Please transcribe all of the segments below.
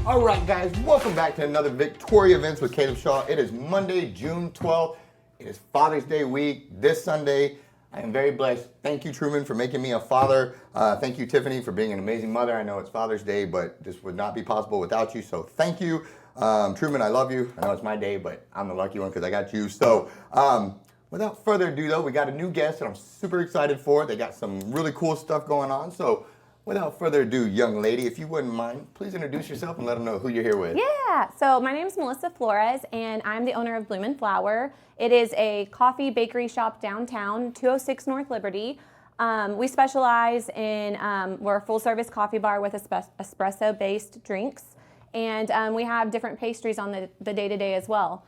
All right, guys, welcome back to another Victoria Events with Caleb Shaw. It is Monday, June 12th. It is Father's Day week this Sunday. I am very blessed. Thank you, Truman, for making me a father. Thank you, Tiffany, for being an amazing mother. I know it's Father's Day, but this would not be possible without you, so thank you. Truman, I love you. I know it's my day, but I'm the lucky one because I got you. So without further ado, though, we got a new guest that I'm super excited for. They got some really cool stuff going on. So without further ado, young lady, if you wouldn't mind, please introduce yourself and let them know who you're here with. Yeah, so my name is Mellisa Flores, and I'm the owner of Blume Flour. It is a coffee bakery shop downtown, 206 North Liberty. We specialize in, we're a full-service coffee bar with espresso-based drinks, and we have different pastries on the day-to-day as well.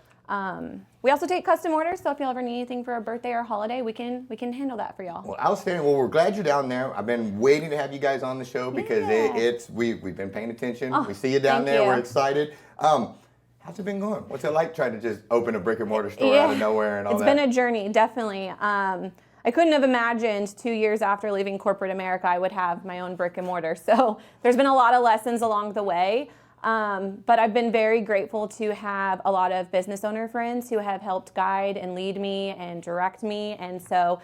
We also take custom orders, so if y'all ever need anything for a birthday or holiday, we can handle that for y'all. Well, outstanding. Well, we're glad you're down there. I've been waiting to have you guys on the show because we've been paying attention. We see you down there. We're excited. How's it been going? What's it like trying to just open a brick and mortar store out of nowhere and all that? It's been a journey, definitely. I couldn't have imagined 2 years after leaving corporate America I would have my own brick and mortar. So there's been a lot of lessons along the way. But I've been very grateful to have a lot of business owner friends who have helped guide and lead me and direct me. And so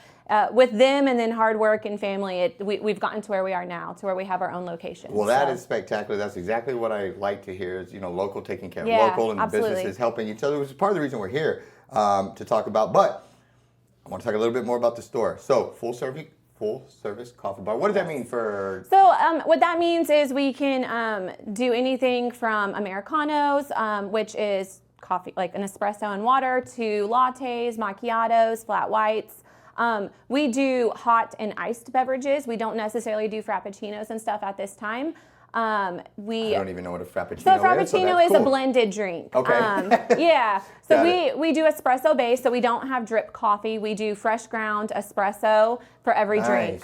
with them and then hard work and family, we've gotten to where we are now, to where we have our own location. Well, that is spectacular. That's exactly what I like to hear is, local taking care of local and businesses helping each other, which is part of the reason we're here to talk about. But I want to talk a little bit more about the store. So full service coffee bar. What does that mean for? So what that means is we can do anything from Americanos, which is coffee, like an espresso and water, to lattes, macchiatos, flat whites. We do hot and iced beverages. We don't necessarily do frappuccinos and stuff at this time. I don't even know what a frappuccino is. So a frappuccino is a blended drink. Okay. Yeah. So we do espresso base, so we don't have drip coffee. We do fresh ground espresso for every drink.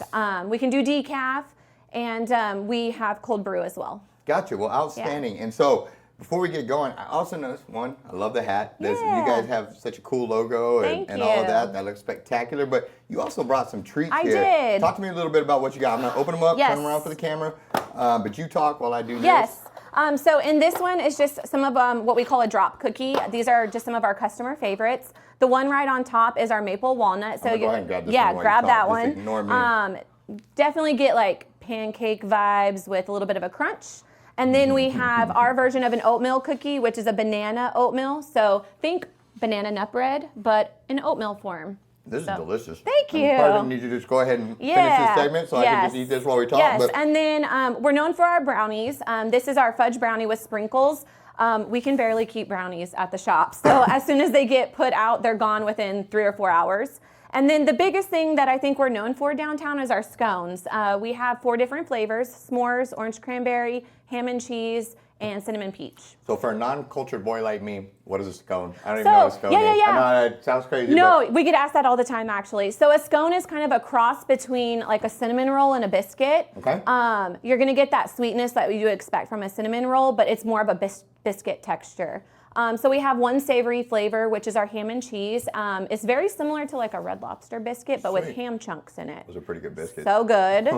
We can do decaf, and we have cold brew as well. Gotcha. Well, outstanding. Yeah. And so before we get going, I also noticed, one, I love the hat. You guys have such a cool logo and all of that. That looks spectacular. But you also brought some treats here. I did. Talk to me a little bit about what you got. I'm going to open them up, turn them around for the camera. But you talk while I do this. Yes. So in this one is just some of what we call a drop cookie. These are just some of our customer favorites. The one right on top is our maple walnut. So go ahead and grab this one grab that just one. Ignore me. Definitely get like pancake vibes with a little bit of a crunch. And then we have our version of an oatmeal cookie, which is a banana oatmeal. So think banana nut bread, but in oatmeal form. This is delicious. Thank you. Pardon me, to just go ahead and finish this segment so I can just eat this while we talk. Yes, and then we're known for our brownies. This is our fudge brownie with sprinkles. We can barely keep brownies at the shop. So as soon as they get put out, they're gone within 3 or 4 hours. And then the biggest thing that I think we're known for downtown is our scones. We have 4 different flavors: s'mores, orange cranberry, ham and cheese, and cinnamon peach. So for a non-cultured boy like me, what is a scone? I don't even know what a scone is. I know it sounds crazy. No, we get asked that all the time, actually. So a scone is kind of a cross between like a cinnamon roll and a biscuit. Okay. You're going to get that sweetness that you expect from a cinnamon roll, but it's more of a biscuit texture. So we have one savory flavor, which is our ham and cheese. It's very similar to like a Red Lobster biscuit, but with ham chunks in it. Those are pretty good biscuits. So good. You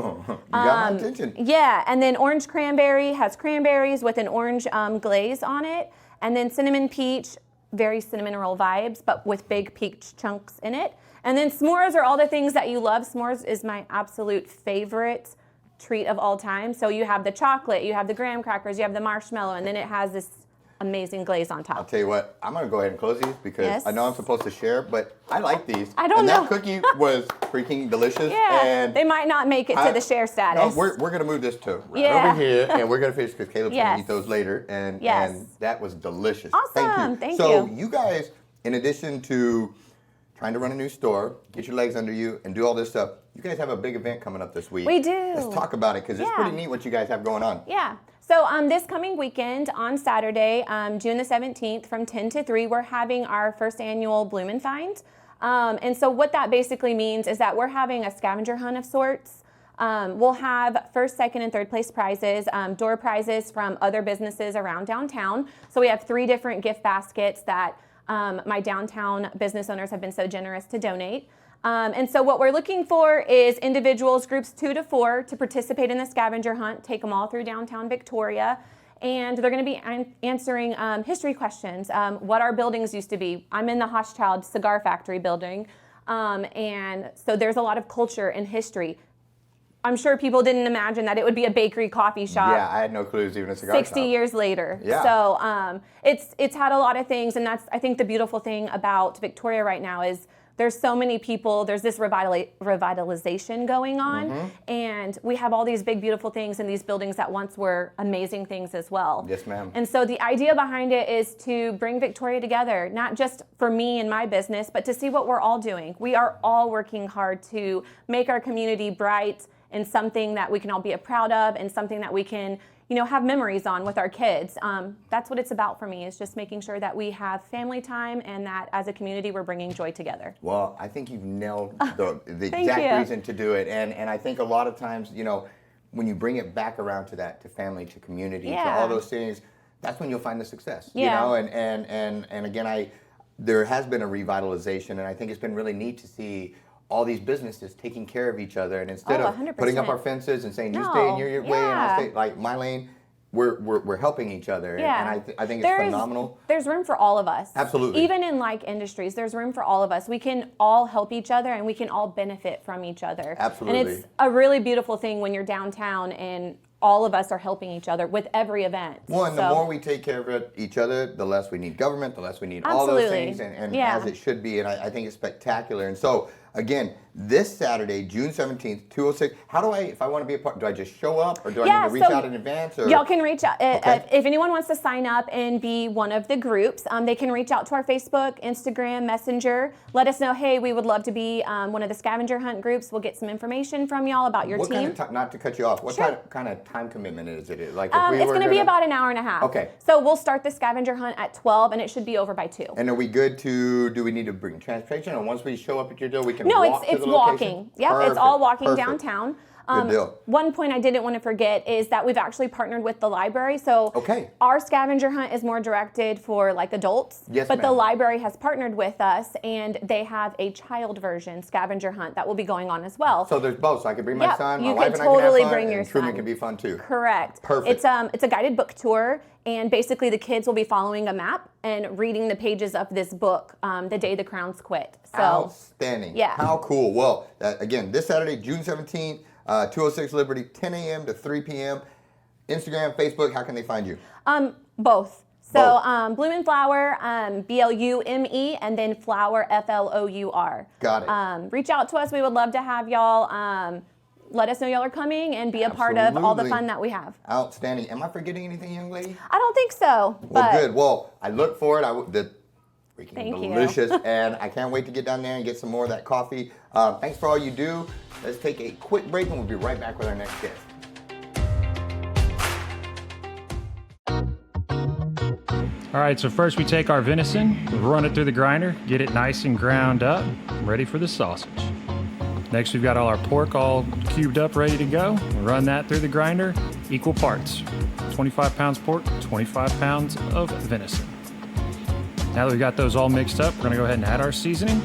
got my attention. Yeah, and then orange cranberry has cranberries with an orange glaze on it. And then cinnamon peach, very cinnamon roll vibes, but with big peach chunks in it. And then s'mores are all the things that you love. S'mores is my absolute favorite treat of all time. So you have the chocolate, you have the graham crackers, you have the marshmallow, and then it has this amazing glaze on top. I'll tell you what, I'm going to go ahead and close these because I know I'm supposed to share, but I like these. I don't know. And that cookie was freaking delicious. Yeah, and they might not make it to the share status. No, we're going to move this to over here, and we're going to finish because Caleb's going to eat those later, and that was delicious. Awesome, thank you. So you guys, in addition to trying to run a new store, get your legs under you, and do all this stuff, you guys have a big event coming up this week. We do. Let's talk about it because it's pretty neat what you guys have going on. Yeah. So this coming weekend on Saturday, June the 17th from 10 to 3, we're having our first annual Blume Find. And so what that basically means is that we're having a scavenger hunt of sorts. We'll have first, second, and third place prizes, door prizes from other businesses around downtown. So we have 3 different gift baskets that my downtown business owners have been so generous to donate. And so what we're looking for is individuals, groups 2 to 4, to participate in the scavenger hunt, take them all through downtown Victoria. and they're going to be answering history questions, what our buildings used to be. I'm in the Hochschild Cigar Factory building, and so there's a lot of culture and history. I'm sure people didn't imagine that it would be a bakery coffee shop. Yeah, I had no clue it was even a cigar 60 shop. years later. Yeah. So it's had a lot of things, and that's, I think, the beautiful thing about Victoria right now is there's so many people, there's this revitalization going on, and we have all these big, beautiful things in these buildings that once were amazing things as well. Yes, ma'am. And so the idea behind it is to bring Victoria together, not just for me and my business, but to see what we're all doing. We are all working hard to make our community bright and something that we can all be proud of, and something that we can, you know, have memories on with our kids. That's what it's about for me, is just making sure that we have family time and that as a community we're bringing joy together. Well, I think you've nailed the Thank exact you. reason to do it. And I think a lot of times, you know, when you bring it back around to that, to family, to community, to all those things, that's when you'll find the success. Yeah. You know, and again, there has been a revitalization, and I think it's been really neat to see all these businesses taking care of each other, and instead of 100%. putting up our fences and saying, you No, stay in your way and I'll yeah. stay like my lane, we're helping each other. Yeah. And I think it's phenomenal. There's room for all of us. Absolutely. Even in like industries, there's room for all of us. We can all help each other, and we can all benefit from each other. Absolutely. And it's a really beautiful thing when you're downtown and all of us are helping each other with every event. Well, and the more we take care of each other, the less we need government, the less we need all those things, and as it should be. And I think it's spectacular. And so, again, this Saturday, June 17th, 206, how do I, if I want to be a part, do I just show up, or do I need to reach out in advance? Or? Y'all can reach out. If anyone wants to sign up and be one of the groups, they can reach out to our Facebook, Instagram, Messenger. Let us know, hey, we would love to be one of the scavenger hunt groups. We'll get some information from y'all about your team. What kind of not to cut you off, what kind of time commitment is it? Like It's going to be about an hour and a half. Okay. So we'll start the scavenger hunt at 12, and it should be over by 2. And are we good to, do we need to bring transportation, or once we show up at your door, we can No, walk to it's the walking. location? Yep, Perfect. it's all walking Perfect. downtown. Good deal. One point I didn't want to forget is that we've actually partnered with the library. So our scavenger hunt is more directed for like adults, yes, but ma'am. the library has partnered with us, and they have a child version scavenger hunt that will be going on as well. So there's both. So I can bring my son, my you wife, could and I can totally have fun, bring your and Truman son. can be fun too. Correct. Perfect. It's a guided book tour, and basically the kids will be following a map and reading the pages of this book, The Day the Crowns Quit. So outstanding. Yeah. How cool. Well, again, this Saturday, June 17th, 206 Liberty, 10 a.m. to 3 p.m. Instagram, Facebook, how can they find you? Both. So Blume Flour, Blume, and then Flour, Flour. Got it. Reach out to us. We would love to have y'all. Let us know y'all are coming and be a part of all the fun that we have. Outstanding. Am I forgetting anything, young lady? I don't think so. Well, good. Well, I look forward. The freaking Thank delicious, you. and I can't wait to get down there and get some more of that coffee. Thanks for all you do. Let's take a quick break, and we'll be right back with our next guest. All right, so first we take our venison, run it through the grinder, get it nice and ground up, ready for the sausage. Next, we've got all our pork all cubed up, ready to go. Run that through the grinder, equal parts. 25 pounds pork, 25 pounds of venison. Now that we've got those all mixed up, we're gonna go ahead and add our seasoning.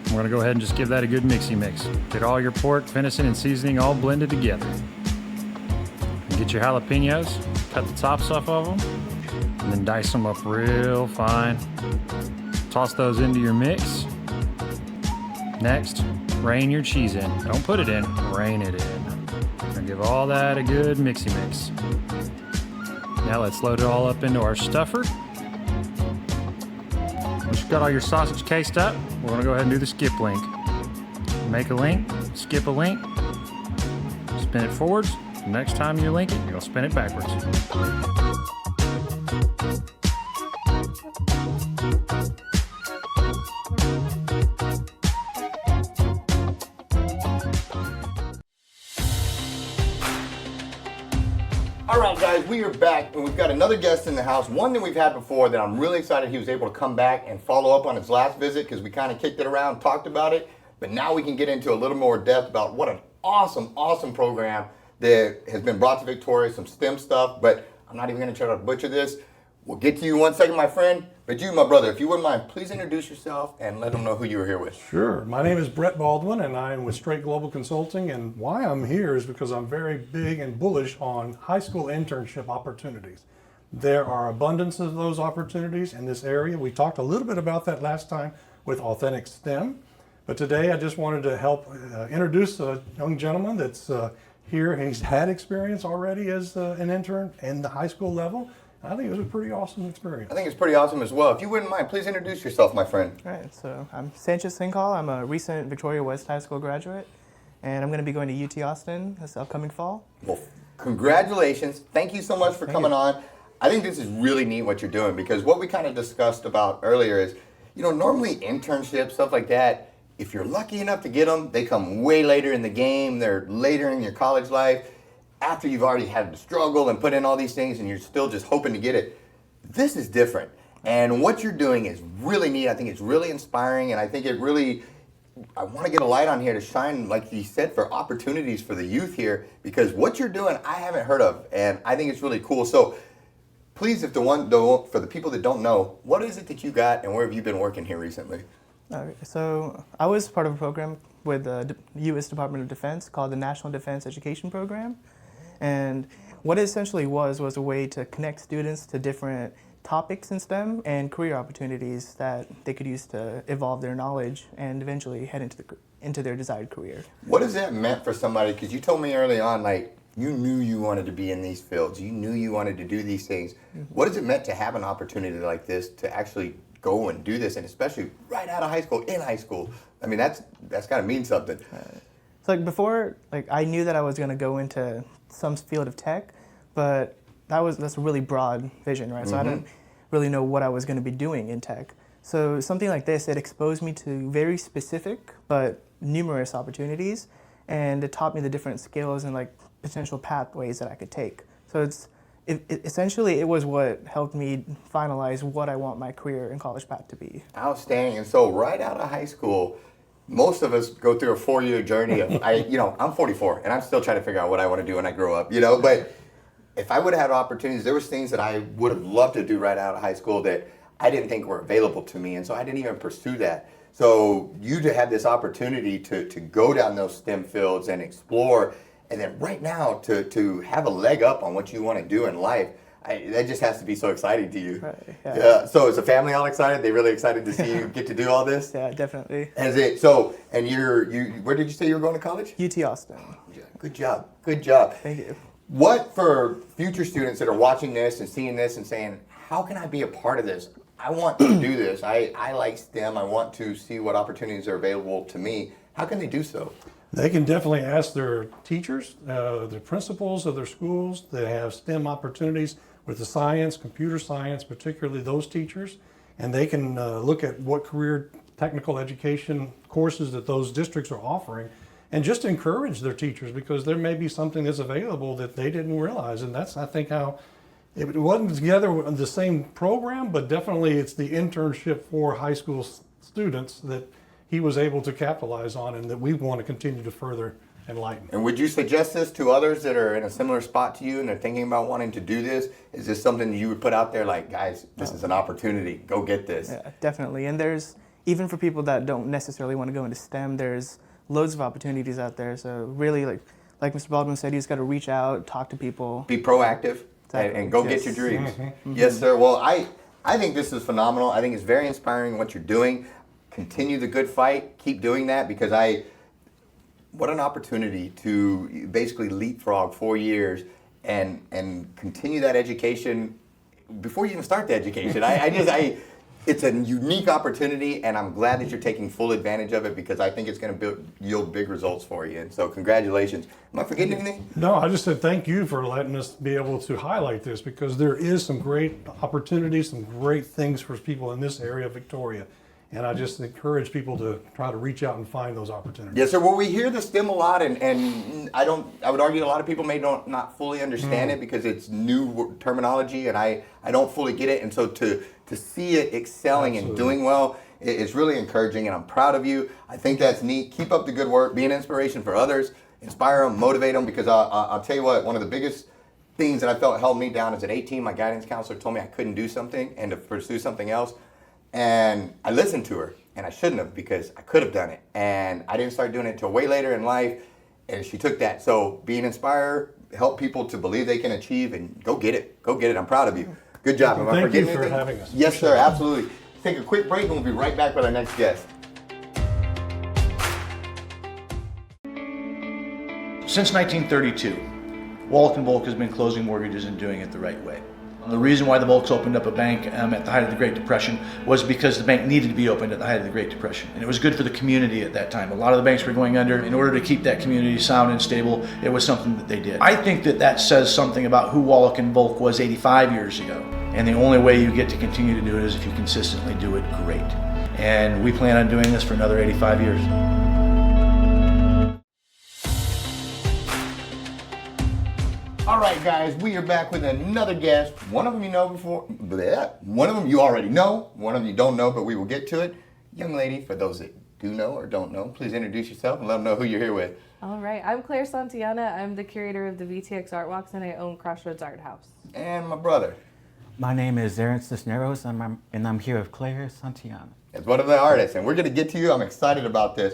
We're gonna go ahead and just give that a good mixy mix. Get all your pork, venison, and seasoning all blended together. Get your jalapenos, cut the tops off of them, and then dice them up real fine. Toss those into your mix. Next, rain your cheese in. Don't put it in, rain it in. And give all that a good mixy mix. Now let's load it all up into our stuffer. Once you've got all your sausage cased up, we're gonna go ahead and do the skip link. Make a link, skip a link, spin it forwards. Next time you link it, you're gonna spin it backwards. All right, guys, we are back, and we've got another guest in the house, one that we've had before that I'm really excited he was able to come back and follow up on his last visit, because we kind of kicked it around, talked about it, but now we can get into a little more depth about what an awesome, awesome program that has been brought to Victoria, some STEM stuff, but I'm not even going to try to butcher this. We'll get to you in 1 second, my friend. But you, my brother, if you wouldn't mind, please introduce yourself and let them know who you were here with. Sure. My name is Bret Baldwin, and I'm with Straet Global Consulting. And why I'm here is because I'm very big and bullish on high school internship opportunities. There are abundance of those opportunities in this area. We talked a little bit about that last time with Authentic STEM. But today I just wanted to help introduce a young gentleman that's here. He's had experience already as an intern in the high school level. I think it was a pretty awesome experience. I think it's pretty awesome as well. If you wouldn't mind, please introduce yourself, my friend. All right, so I'm Sanchit Singhal. I'm a recent Victoria West High School graduate, and I'm going to be going to UT Austin this upcoming fall. Well, congratulations. Thank you so much for coming on. I think this is really neat what you're doing, because what we kind of discussed about earlier is, normally internships, stuff like that, if you're lucky enough to get them, they come way later in the game. They're later in your college life, after you've already had to struggle and put in all these things and you're still just hoping to get it. This is different. And what you're doing is really neat. I think it's really inspiring, and I think it really, I want to get a light on here to shine, like you said, for opportunities for the youth here, because what you're doing, I haven't heard of, and I think it's really cool. So please, for the people that don't know, what is it that you got and where have you been working here recently? So I was part of a program with the U.S. Department of Defense called the National Defense Education Program. And what it essentially was a way to connect students to different topics in STEM and career opportunities that they could use to evolve their knowledge and eventually head into their desired career. What has that meant for somebody? Because you told me early on, like, you knew you wanted to be in these fields. You knew you wanted to do these things. Mm-hmm. What has it meant to have an opportunity like this to actually go and do this, and especially right out of high school, in high school? I mean, that's got to mean something. So before, I knew that I was going to go into some field of tech, but that's a really broad vision, right? Mm-hmm. So I didn't really know what I was going to be doing in tech. So something like this, it exposed me to very specific but numerous opportunities, and it taught me the different skills and potential pathways that I could take. So essentially it was what helped me finalize what I want my career and college path to be. Outstanding. And so right out of high school, most of us go through a 4-year journey of, I'm 44 and I'm still trying to figure out what I want to do when I grow up, but if I would have had opportunities, there was things that I would have loved to do right out of high school that I didn't think were available to me, and so I didn't even pursue that. So you to have this opportunity to go down those STEM fields and explore, and then right now to have a leg up on what you want to do in life, that just has to be so exciting to you. Right, yeah. So is the family all excited? They really excited to see you get to do all this? Yeah, definitely. And where did you say you were going to college? UT Austin. Good job. Good job. Thank you. What for future students that are watching this and seeing this and saying, how can I be a part of this? I want to do this. I like STEM. I want to see what opportunities are available to me. How can they do so? They can definitely ask their teachers, the principals of their schools that have STEM opportunities with the science, computer science, particularly those teachers, and they can look at what career technical education courses that those districts are offering, and just encourage their teachers, because there may be something that's available that they didn't realize. And that's, I think, how it wasn't together in the same program, but definitely it's the internship for high school students that he was able to capitalize on, and that we want to continue to further enlighten. And would you suggest this to others that are in a similar spot to you and they're thinking about wanting to do this? Is this something you would put out there like, guys, this is an opportunity, go get this? Yeah, definitely. And there's, even for people that don't necessarily want to go into STEM, there's loads of opportunities out there. So really, like Mr. Baldwin said, you just got to reach out, talk to people. Be proactive. Exactly. And go get your dreams. Mm-hmm. Yes, sir. Well, I think this is phenomenal. I think it's very inspiring what you're doing. Continue the good fight. Keep doing that, because what an opportunity to basically leapfrog 4 years and continue that education before you even start the education. It's a unique opportunity, and I'm glad that you're taking full advantage of it, because I think it's going to yield big results for you. And so congratulations. Am I forgetting anything? No, I just said thank you for letting us be able to highlight this, because there is some great opportunities, some great things for people in this area of Victoria. And I just encourage people to try to reach out and find those opportunities. Yes, sir. Well, we hear the STEM a lot, and I would argue a lot of people may not fully understand it, because it's new terminology, and I don't fully get it. And so to see it excelling and doing well, it's really encouraging, and I'm proud of you. I think that's neat. Keep up the good work. Be an inspiration for others. Inspire them, motivate them, because I'll tell you what, one of the biggest things that I felt held me down is at 18, my guidance counselor told me I couldn't do something and to pursue something else. And I listened to her, and I shouldn't have, because I could have done it. And I didn't start doing it until way later in life, and she took that. So be an inspirer, help people to believe they can achieve, and go get it. Go get it. I'm proud of you. Good job. Am I Thank you forgetting for anything? having us. Yes, sir. Absolutely. Take a quick break, and we'll be right back with our next guest. Since 1932, Wallach & Volk has been closing mortgages and doing it the right way. The reason why the Volks opened up a bank at the height of the Great Depression was because the bank needed to be opened at the height of the Great Depression. And it was good for the community at that time. A lot of the banks were going under. In order to keep that community sound and stable, it was something that they did. I think that that says something about who Wallach & Volk was 85 years ago. And the only way you get to continue to do it is if you consistently do it great. And we plan on doing this for another 85 years. All right, guys, we are back with another guest. One of them you know before, one of them you already know, one of them you don't know, but we will get to it. Young lady, for those that do know or don't know, please introduce yourself and let them know who you're here with. All right, I'm Claire Santillana. I'm the curator of the VTX Art Walks, and I own Crossroads Art House. And my brother. My name is Aaron Cisneros, and I'm here with Claire Santillana. As one of the artists, and we're going to get to you. I'm excited about this.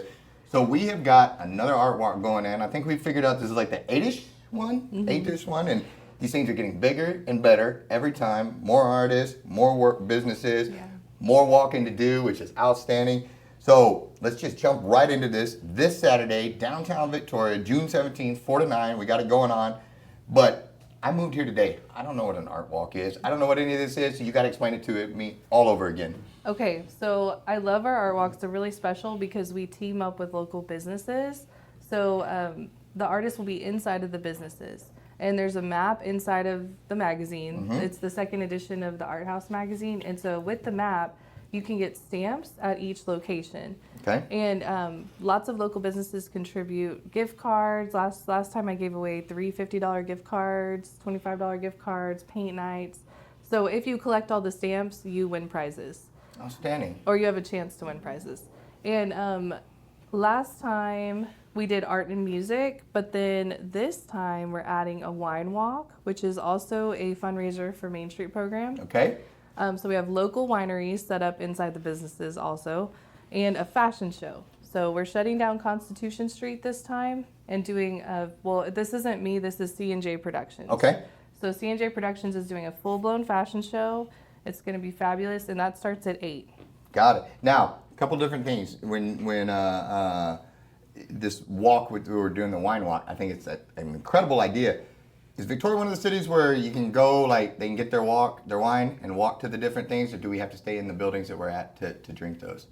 So we have got another art walk going in. I think we figured out this is like the 8-ish one, and these things are getting bigger and better every time. More artists, more work businesses, more walking to do, which is outstanding. So let's just jump right into this. This Saturday, downtown Victoria, June 17th, 4 to 9. We got it going on. But I moved here today. I don't know what an art walk is. I don't know what any of this is, so you got to explain it to me all over again. Okay, so I love our art walks. They're really special because we team up with local businesses. So the artists will be inside of the businesses. And there's a map inside of the magazine. It's the second edition of the Art House magazine. And so with the map, you can get stamps at each location. Okay. And lots of local businesses contribute gift cards. Last time I gave away 3 $50 gift cards, $25 gift cards, paint nights. So if you collect all the stamps, you win prizes. Outstanding. Or you have a chance to win prizes. And last time we did art and music, but then this time we're adding a wine walk, which is also a fundraiser for Main Street program. Okay. So we have local wineries set up inside the businesses also, and a fashion show. So we're shutting down Constitution Street this time and doing, well, this isn't me, this is C&J Productions. Okay. So C&J Productions is doing a full-blown fashion show. It's going to be fabulous, and that starts at 8. Got it. Now, a couple different things. When this walk, we were doing the wine walk, I think it's an incredible idea. Is Victoria one of the cities where you can go, like, they can get their wine and walk to the different things, or do we have to stay in the buildings that we're at to drink those?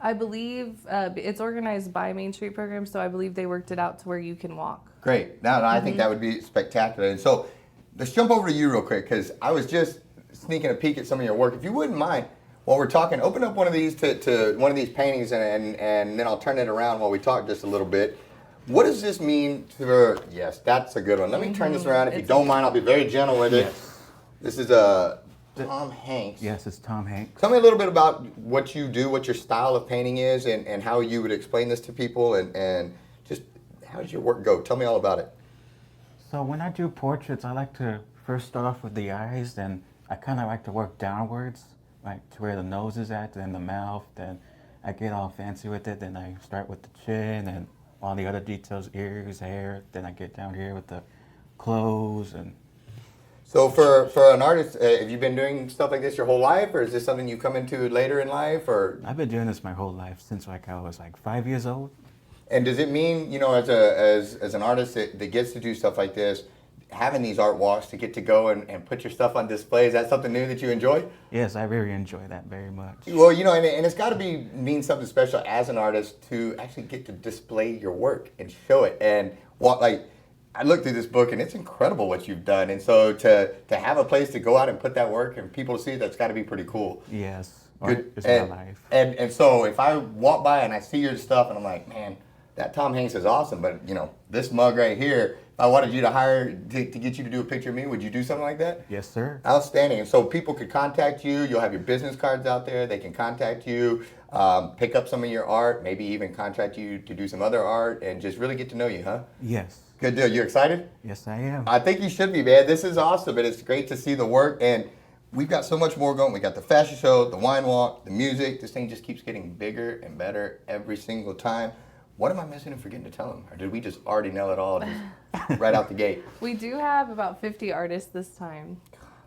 I believe it's organized by Main Street Program, so I believe they worked it out to where you can walk. Great. Now, I think that would be spectacular. And so, let's jump over to you real quick, because I was just sneaking a peek at some of your work. If you wouldn't mind, while we're talking, open up one of these to one of these paintings, and then I'll turn it around while we talk just a little bit. What does this mean for, yes, that's a good one. Let me turn this around. If you don't mind, I'll be very gentle with it. Yes. This is Tom Hanks. Yes, it's Tom Hanks. Tell me a little bit about what you do, what your style of painting is, and how you would explain this to people, and just how does your work go? Tell me all about it. So when I do portraits, I like to first start off with the eyes, then I kind of like to work downwards, like to where the nose is at, then the mouth, then I get all fancy with it, then I start with the chin and all the other details, ears, hair, then I get down here with the clothes. And So for an artist, have you been doing stuff like this your whole life, or is this something you come into later in life, or? I've been doing this my whole life since I was 5 years old. And does it mean, as an artist that gets to do stuff like this, having these art walks to get to go and put your stuff on display, is that something new that you enjoy? Yes, I really enjoy that very much. Well, and it's got to mean something special as an artist to actually get to display your work and show it. And I looked through this book, and it's incredible what you've done. And so to have a place to go out and put that work and people to see, that's got to be pretty cool. Yes, Good. It's my life. And so if I walk by and I see your stuff and I'm like, man, that Tom Hanks is awesome, but this mug right here, if I wanted you to hire to get you to do a picture of me, would you do something like that? Yes, sir. Outstanding. And so people could contact you. You'll have your business cards out there. They can contact you. pick up some of your art, maybe even contract you to do some other art, and just really get to know you, huh? Yes. Good deal. You excited? Yes, I am. I think you should be, man. This is awesome, and it's great to see the work. And we've got so much more going. We got the fashion show, the wine walk, the music. This thing just keeps getting bigger and better every single time. What am I missing and forgetting to tell them? Or did we just already nail it all just right out the gate? We do have about 50 artists this time.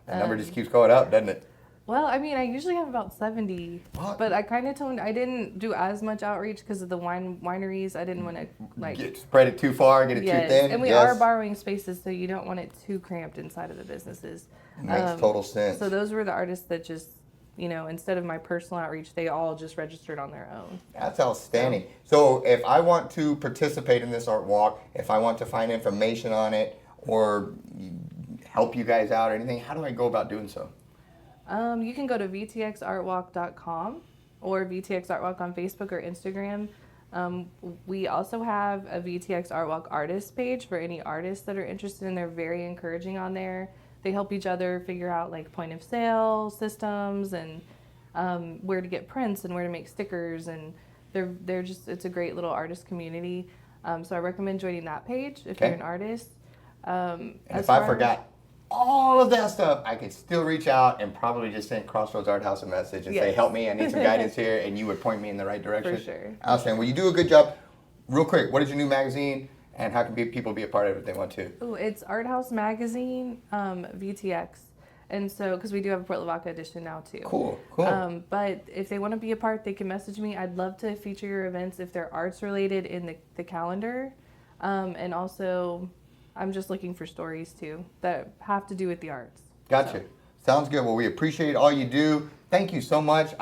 That number just keeps going up, doesn't it? Well, I mean, I usually have about 70, but I kind of I didn't do as much outreach because of the wineries. I didn't want to Spread it too far, get it too thin. And we are borrowing spaces, so you don't want it too cramped inside of the businesses. Makes total sense. So those were the artists that just, instead of my personal outreach, they all just registered on their own. That's outstanding. So if I want to participate in this art walk, if I want to find information on it or help you guys out or anything, how do I go about doing so? You can go to vtxartwalk.com or VTX Artwalk on Facebook or Instagram. We also have a VTX Artwalk artist page for any artists that are interested, and they're very encouraging on there. They help each other figure out like point of sale systems and where to get prints and where to make stickers, and it's a great little artist community. So I recommend joining that page if you're an artist. And if I forgot all of that stuff, I could still reach out and probably just send Crossroads Art House a message and say, help me, I need some guidance here, and you would point me in the right direction. For sure. I was saying, well, you do a good job. Real quick, what is your new magazine, and how can people be a part of it if they want to? Oh, it's Art House Magazine, VTX. And so, because we do have a Port Lavaca edition now too. Cool. But if they want to be a part, they can message me. I'd love to feature your events if they're arts related in the calendar. And also, I'm just looking for stories too that have to do with the arts. Gotcha. So. Sounds good. Well, we appreciate all you do. Thank you so much.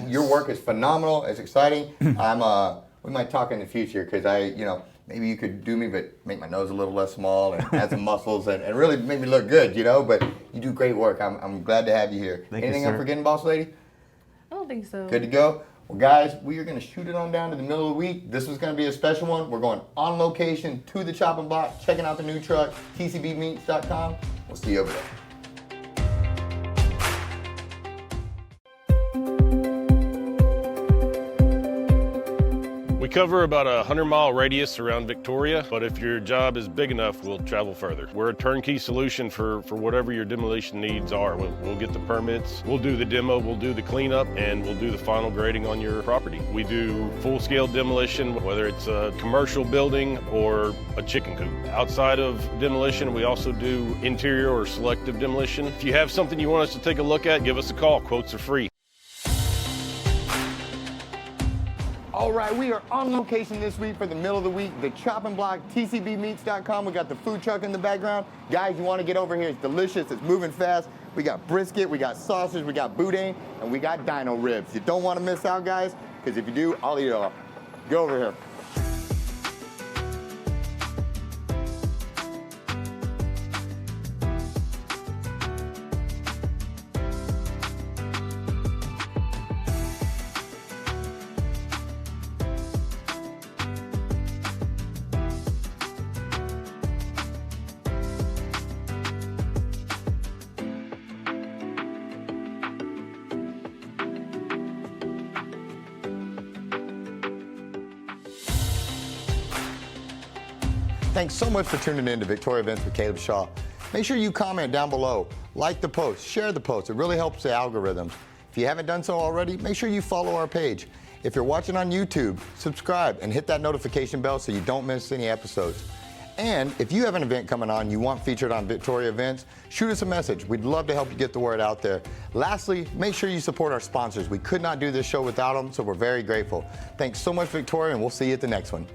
Your work is phenomenal. It's exciting. We might talk in the future because maybe you could do me, but make my nose a little less small and add some muscles and really make me look good, But you do great work. I'm glad to have you here. Anything I'm forgetting, boss lady? I don't think so. Good to go. Well, guys, we are going to shoot it on down to the middle of the week. This was going to be a special one. We're going on location to the chopping block, checking out the new truck, tcbmeats.com. We'll see you over there. We cover about a 100-mile radius around Victoria, but if your job is big enough, we'll travel further. We're a turnkey solution for whatever your demolition needs are. We'll get the permits, we'll do the demo, we'll do the cleanup, and we'll do the final grading on your property. We do full-scale demolition, whether it's a commercial building or a chicken coop. Outside of demolition, we also do interior or selective demolition. If you have something you want us to take a look at, give us a call. Quotes are free. All right, we are on location this week for the middle of the week, the chopping block, tcbmeats.com. We got the food truck in the background. Guys, you want to get over here. It's delicious. It's moving fast. We got brisket, we got sausage, we got boudin, and we got dino ribs. You don't want to miss out, guys, because if you do, I'll eat it all. Go over here. Thanks so much for tuning in to Victoria Events with Caleb Shaw. Make sure you comment down below, like the post, share the post. It really helps the algorithms. If you haven't done so already, make sure you follow our page. If you're watching on YouTube, subscribe and hit that notification bell so you don't miss any episodes. And if you have an event coming on you want featured on Victoria Events, shoot us a message. We'd love to help you get the word out there. Lastly, make sure you support our sponsors. We could not do this show without them, so we're very grateful. Thanks so much, Victoria, and we'll see you at the next one.